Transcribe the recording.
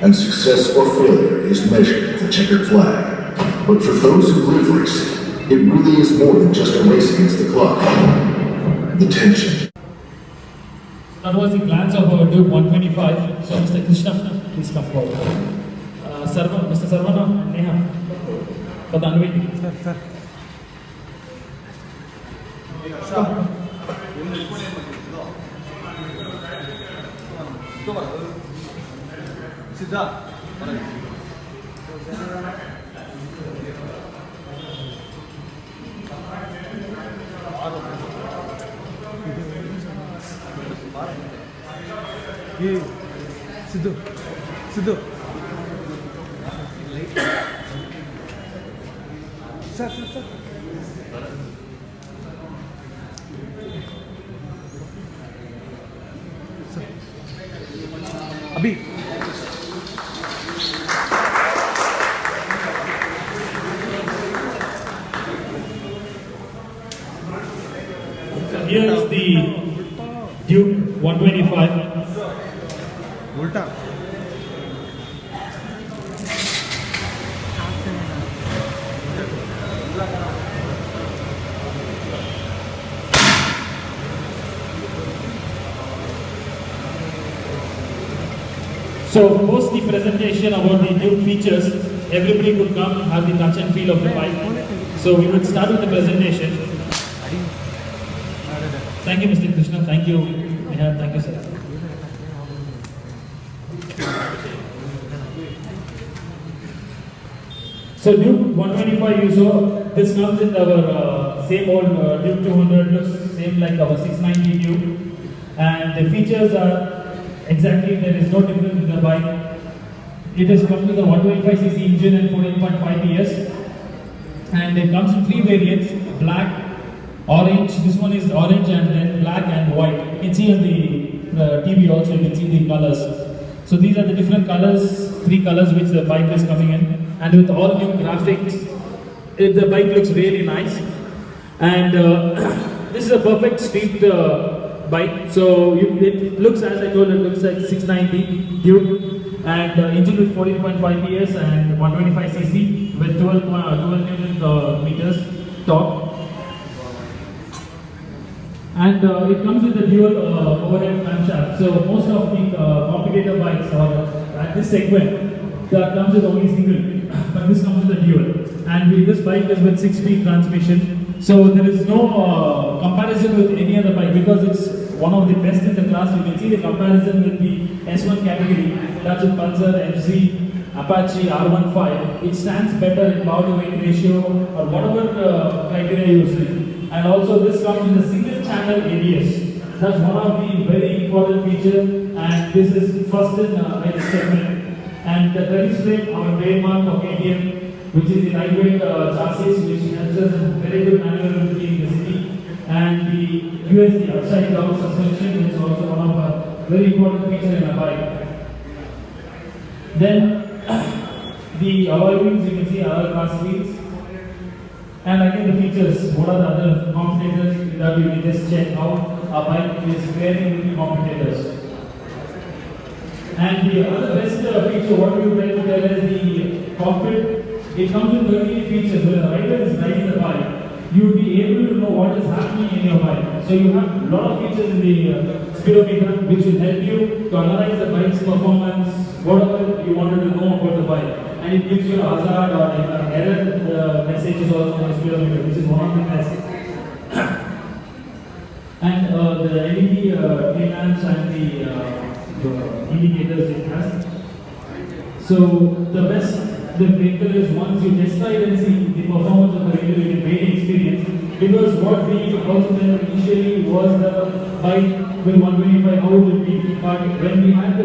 and success or failure is measured at the checkered flag. But for those who live racing, it really is more than just a race against the clock. The tension. That was the glance of our Duke 125. So Mr. Krishna, please come forward. Mr. Sarvana and Neha for the unveiling. Sir. Sidhu. Sir. Abhi. So here is the Duke 125. Ulta. So post the presentation about the Duke features, everybody could come have the touch and feel of the bike. So we would start with the presentation. Thank you, Mr. Krishna. Thank you, Neha. Thank you, sir. So Duke 125 you saw, this comes in our same old Duke 200, looks same like our 690 Duke. And the features are exactly, there is no difference with the bike. It has come with a 125cc engine and 14.5 PS. And it comes in 3 variants, black, orange, this one is orange and then black and white. You can see on the TV also, you can see the colors. So these are the different colors, 3 colors which the bike is coming in. And with all new graphics, the bike looks really nice. And this is a perfect street bike. So it looks, as I told, it looks like 690 Duke. And engine with 14.5 PS and 125cc with 12 Newton meters torque. And it comes with a dual overhead camshaft. So most of the competitor bikes or at this segment, that comes with only single, but this comes with a dual. And this bike is with 6-speed transmission. So there is no comparison with any other bike because it's one of the best in the class. You can see the comparison with the S1 category. That's with Pulsar, FC, Apache, R15. It stands better in power to weight ratio or whatever criteria you use. And also this comes with a single channel ABS. That's one of the very important features, and this is first in its segment. And the trellis frame, our trademark for KTM, which is the lightweight chassis, which helps us in very good maneuverability in the city. And the USD upside down suspension is also one of our very important features in a bike. Then the alloy wheels, you can see alloy cast wheels. And again the features, what are the other competitors that you can just check out. Our bike is pairing with the competitors. And the other best feature, what we would like to tell is the cockpit. It comes with 38 features. When the rider is riding the bike, you will be able to know what is happening in your bike. So you have a lot of features in the speedometer which will help you to analyze the bike's performance, whatever you wanted to know about the bike. And it gives you a hazard or an error messages also on the speedometer, which is one of the best. And the LED tail lamps and the indicators it has. So the best the vehicle is once you test ride and see the performance of the vehicle, you get great experience. Because what we also did initially was the bike with 125 how it will be. But when we had the